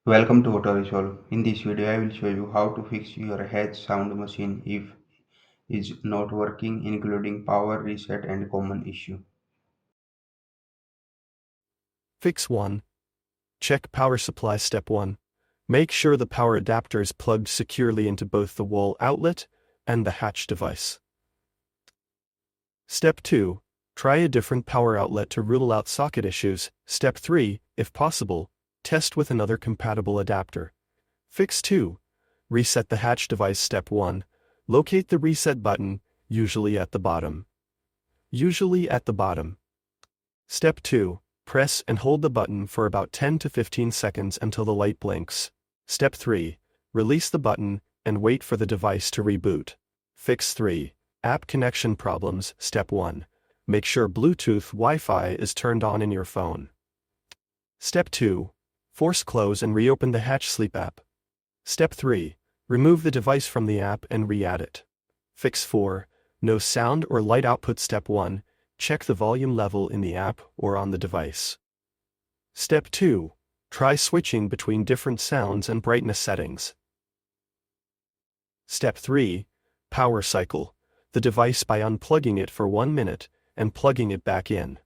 Welcome to Auto Resolve. In this video, I will show you how to fix your Hedge sound machine if is not working, including power reset and common issue. Fix 1. Check power supply. Step 1. Make sure the power adapter is plugged securely into both the wall outlet and the hatch device. Step 2. Try a different power outlet to rule out socket issues. Step 3. If possible, test with another compatible adapter. Fix 2. Reset the hatch device. Step 1. Locate the reset button, usually at the bottom. Step 2. Press and hold the button for about 10 to 15 seconds until the light blinks. Step 3. Release the button and wait for the device to reboot. Fix 3. App connection problems. Step 1. Make sure Bluetooth Wi-Fi is turned on in your phone. Step 2. Force close and reopen the Hatch Sleep app. Step 3. Remove the device from the app and re-add it. Fix 4. No sound or light output. Step 1. Check the volume level in the app or on the device. Step 2. Try switching between different sounds and brightness settings. Step 3. Power cycle the device by unplugging it for 1 minute and plugging it back in.